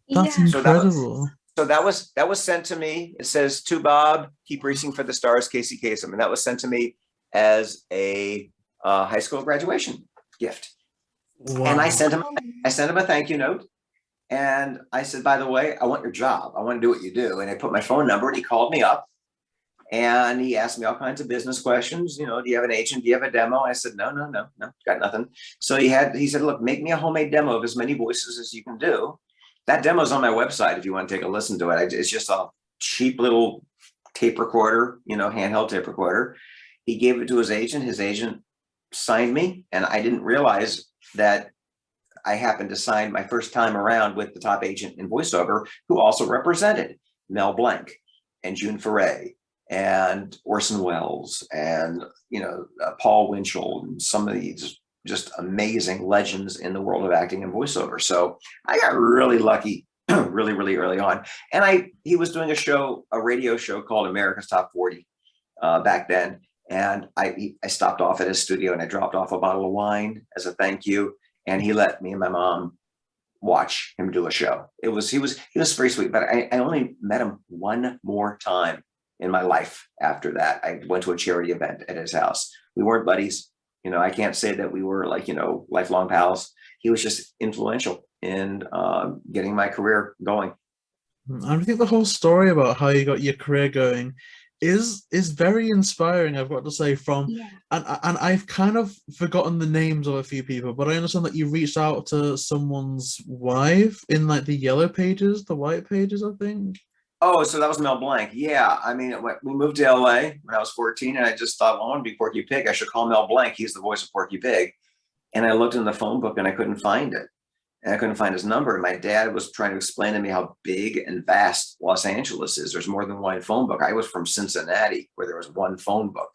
Speaker 2: That's
Speaker 3: Yeah.
Speaker 2: incredible.
Speaker 5: So that was sent to me. It says, "To Bob, keep reaching for the stars, Casey Kasem," and that was sent to me as a high school graduation gift.
Speaker 2: Wow.
Speaker 5: And I sent him a thank you note, and I said, "By the way, I want your job. I want to do what you do." And I put my phone number, and he called me up. And he asked me all kinds of business questions. You know, do you have an agent? Do you have a demo? I said, no, got nothing. So he said, look, make me a homemade demo of as many voices as you can do. That demo is on my website if you want to take a listen to it. It's just a cheap little tape recorder, you know, handheld tape recorder. He gave it to his agent. His agent signed me, and I didn't realize that I happened to sign my first time around with the top agent in voiceover, who also represented Mel Blanc and June Foray and Orson Welles and, you know, Paul Winchell and some of these just amazing legends in the world of acting and voiceover. So I got really lucky really, really early on. And he was doing a radio show called America's Top 40 back then. And I stopped off at his studio and I dropped off a bottle of wine as a thank you. And he let me and my mom watch him do a show. He was very sweet, but I only met him one more time in my life after that. I went to a charity event at his house. We weren't buddies. You know, I can't say that we were like, you know, lifelong pals. He was just influential in getting my career going.
Speaker 2: I think the whole story about how you got your career going is very inspiring, I've got to say. And I've kind of forgotten the names of a few people, but I understand that you reached out to someone's wife in like the yellow pages, the white pages, I think.
Speaker 5: Oh, so that was Mel Blanc. Yeah, I mean, we moved to LA when I was 14, and I just thought, well, I want to be Porky Pig. I should call Mel Blanc. He's the voice of Porky Pig. And I looked in the phone book and I couldn't find it. And I couldn't find his number. And my dad was trying to explain to me how big and vast Los Angeles is. There's more than one phone book. I was from Cincinnati, where there was one phone book.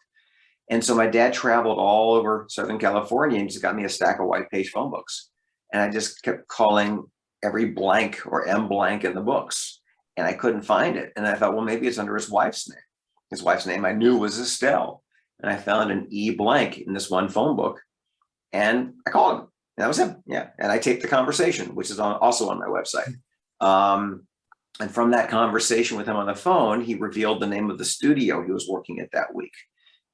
Speaker 5: And so my dad traveled all over Southern California and just got me a stack of white page phone books. And I just kept calling every blank or M blank in the books. And I couldn't find it. And I thought, well, maybe it's under his wife's name. His wife's name I knew was Estelle. And I found an E blank in this one phone book. And I called him. And that was him. Yeah. And I taped the conversation, which is also on my website. And from that conversation with him on the phone, he revealed the name of the studio he was working at that week.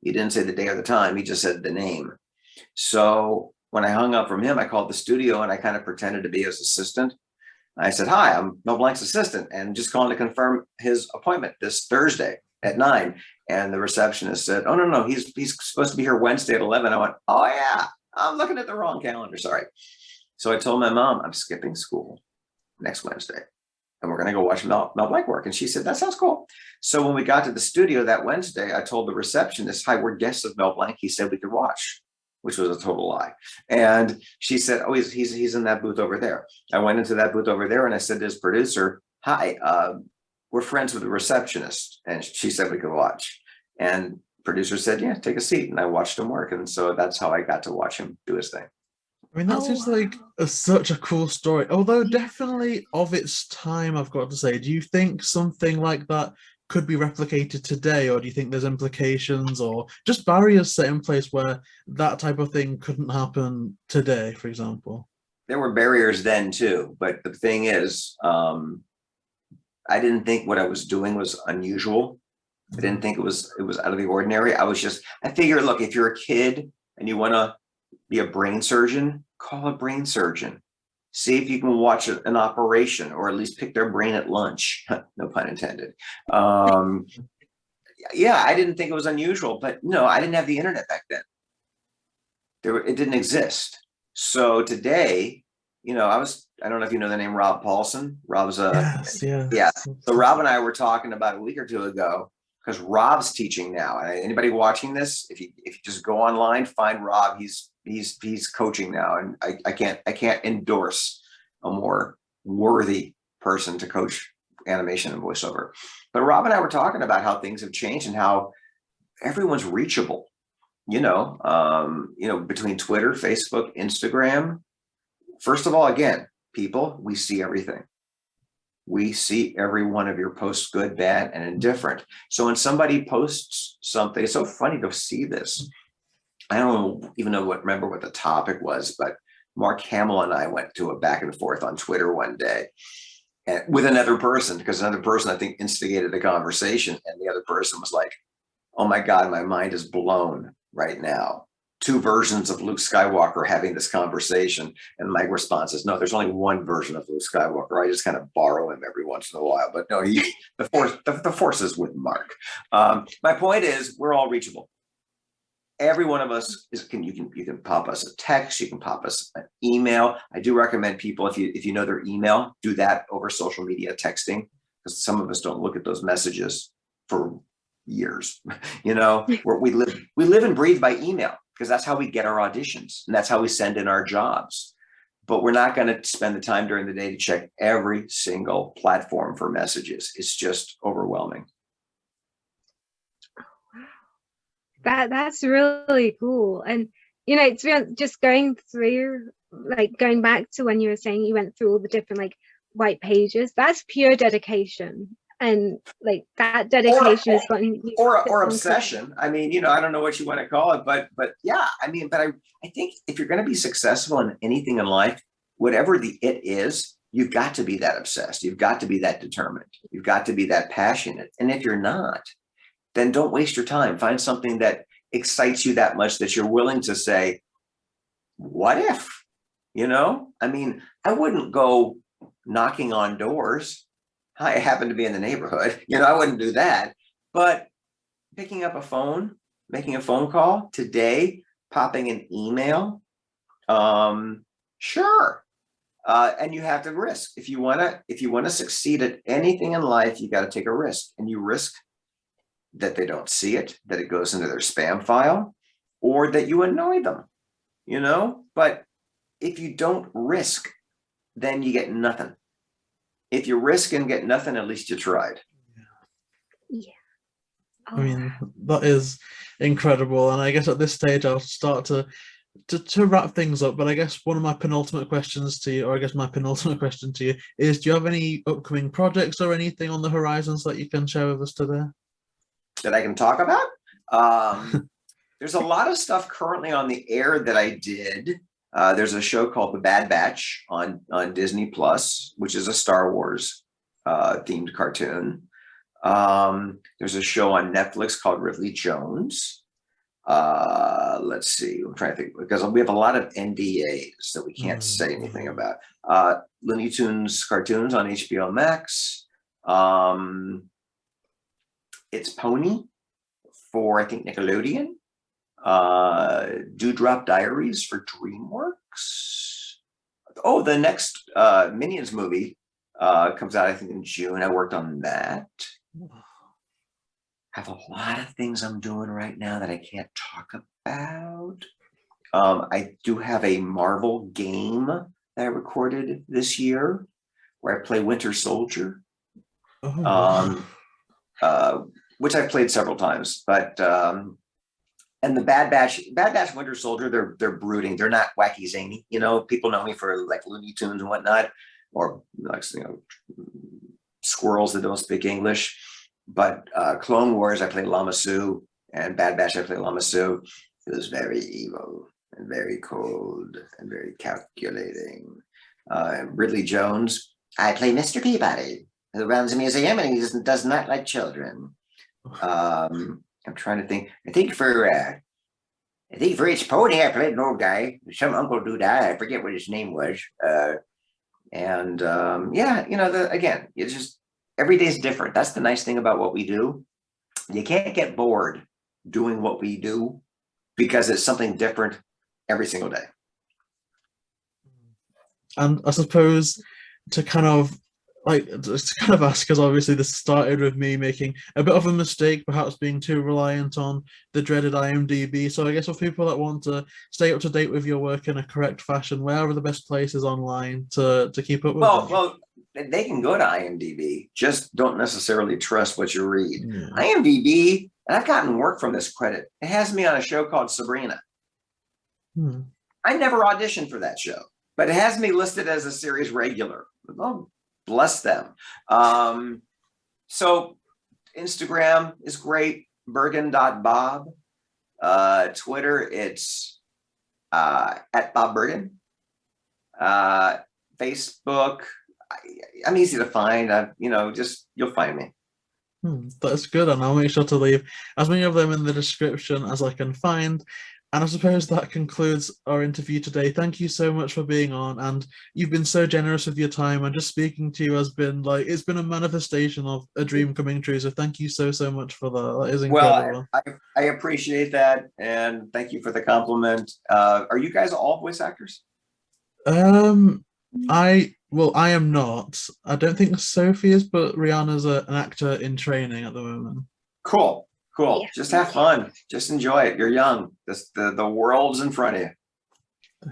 Speaker 5: He didn't say the day or the time. He just said the name. So when I hung up from him, I called the studio and I kind of pretended to be his assistant. I said, hi, I'm Mel Blanc's assistant, and just calling to confirm his appointment this Thursday at 9. And the receptionist said, oh, no, he's supposed to be here Wednesday at 11. I went, oh, yeah, I'm looking at the wrong calendar. Sorry. So I told my mom, I'm skipping school next Wednesday, and we're going to go watch Mel Blanc work. And she said, that sounds cool. So when we got to the studio that Wednesday, I told the receptionist, hi, we're guests of Mel Blanc. He said we could watch which was a total lie. And she said, oh, he's in that booth over there. I went into that booth over there and I said to his producer, hi, we're friends with the receptionist. And she said we could watch. And producer said, yeah, take a seat. And I watched him work. And so that's how I got to watch him do his thing.
Speaker 2: I mean, that's just like such a cool story. Although definitely of its time, I've got to say, do you think something like that could be replicated today? Or do you think there's implications or just barriers set in place where that type of thing couldn't happen today, for example?
Speaker 5: There were barriers then too. But the thing is, I didn't think what I was doing was unusual. I didn't think it was out of the ordinary. I figured, look, if you're a kid and you want to be a brain surgeon, call a brain surgeon. See if you can watch an operation or at least pick their brain at lunch. No pun intended. Yeah, I didn't think it was unusual, but no, I didn't have the internet back then. It didn't exist. So today, I don't know if you know the name Rob Paulson. Rob's yeah. So Rob and I were talking about a week or two ago, because Rob's teaching now. And anybody watching this, if you just go online, find Rob. He's coaching now, and I can't endorse a more worthy person to coach animation and voiceover. But Rob and I were talking about how things have changed and how everyone's reachable. Between Twitter, Facebook, Instagram. First of all, again, people, we see everything. We see every one of your posts, good, bad, and indifferent. So when somebody posts something, it's so funny to see this. I don't even remember what the topic was, but Mark Hamill and I went to a back and forth on Twitter one day and with another person, because another person, I think, instigated the conversation. And the other person was like, oh my God, my mind is blown right now. 2 versions of Luke Skywalker having this conversation. And my response is, no, there's only one version of Luke Skywalker. I just kind of borrow him every once in a while. But no, the force is with Mark. My point is, we're all reachable. Every one of us you can pop us a text, you can pop us an email. I do recommend people, if you know their email, do that over social media texting, because some of us don't look at those messages for years. We live and breathe by email, because that's how we get our auditions and that's how we send in our jobs. But we're not going to spend the time during the day to check every single platform for messages. It's just overwhelming.
Speaker 3: That's really cool. And to be honest, just going through, like going back to when you were saying you went through all the different like white pages, that's pure dedication. And like that dedication is gotten
Speaker 5: or obsession. I mean, I don't know what you want to call it, but yeah, I mean, but I think if you're going to be successful in anything in life, whatever the it is, you've got to be that obsessed. You've got to be that determined. You've got to be that passionate. And if you're not, then don't waste your time. Find something that excites you that much that you're willing to say, what if? I mean, I wouldn't go knocking on doors. I happen to be in the neighborhood. I wouldn't do that. But picking up a phone, making a phone call today, popping an email, sure. And you have to risk. If you want to succeed at anything in life, you got to take a risk, and you risk that they don't see it, that it goes into their spam file, or that you annoy them, But if you don't risk, then you get nothing. If you risk and get nothing, at least you tried.
Speaker 3: Yeah.
Speaker 2: I mean, that is incredible. And I guess at this stage, I'll start to wrap things up. But I guess one of my penultimate questions to you, or I guess my penultimate question to you, is: do you have any upcoming projects or anything on the horizons that you can share with us today?
Speaker 5: That I can talk about? There's a lot of stuff currently on the air that I did. There's a show called The Bad Batch on Disney Plus, which is a Star Wars themed cartoon. There's a show on Netflix called Ridley Jones. Let's see, I'm trying to think, because we have a lot of NDAs that we can't say anything about. Looney Tunes cartoons on HBO Max. It's Pony for, I think, Nickelodeon. Dewdrop Diaries for DreamWorks. Oh, the next Minions movie comes out, I think, in June. I worked on that. I have a lot of things I'm doing right now that I can't talk about. I do have a Marvel game that I recorded this year where I play Winter Soldier,
Speaker 2: Oh,
Speaker 5: which I've played several times. But and the Bad Batch, Winter Soldier, they're brooding. They're not wacky zany. You know, people know me for like Looney Tunes and whatnot, or like, you know, squirrels that don't speak English. But Clone Wars, I play Lama Su, and Bad Batch, I play Lama Su. It was very evil and very cold and very calculating. Ridley Jones, I play Mr. Peabody, who runs a museum and he does not like children. I'm trying to think. I think for It's Pony, I played an old guy, some Uncle Doodah. I forget what his name was. Yeah, you know, again, it's just every day's different. That's the nice thing about what we do. You can't get bored doing what we do because it's something different every single day.
Speaker 2: and I suppose to kind of ask, because obviously this started with me making a bit of a mistake, perhaps being too reliant on the dreaded IMDb. So I guess for people that want to stay up to date with your work in a correct fashion, where are the best places online to keep up with them?
Speaker 5: Well, they can go to IMDb, just don't necessarily trust what you read.
Speaker 2: Yeah.
Speaker 5: IMDb, and I've gotten work from this credit, it has me on a show called Sabrina. I never auditioned for that show, but it has me listed as a series regular. Oh, bless them. So Instagram is great, bergen.bob. Twitter, it's at Bob Bergen. Facebook, I'm easy to find. You know, just you'll find me.
Speaker 2: That's good, and I'll make sure to leave as many of them in the description as I can find. And I suppose that concludes our interview today. Thank you so much for being on, and you've been so generous with your time, and just speaking to you has been like, it's been a manifestation of a dream coming true. So thank you so much for that. That is incredible.
Speaker 5: Well, I appreciate that, and thank you for the compliment. Are you guys all voice actors?
Speaker 2: I am not. I don't think Sophie is, but Rhianna's an actor in training at the moment.
Speaker 5: Cool.
Speaker 3: Yeah.
Speaker 5: Just have fun. Just enjoy it. You're young. The world's in front of you.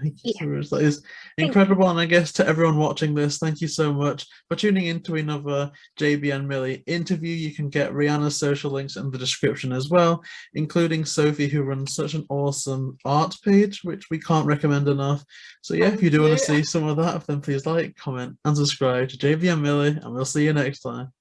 Speaker 2: Thank you so much. That is incredible. And I guess to everyone watching this, thank you so much for tuning into another JayBee and Millie interview. You can get Rhianna's social links in the description as well, including Sophie, who runs such an awesome art page, which we can't recommend enough. So yeah, if you do want to see some of that, then please like, comment, and subscribe to JayBee and Millie, and we'll see you next time.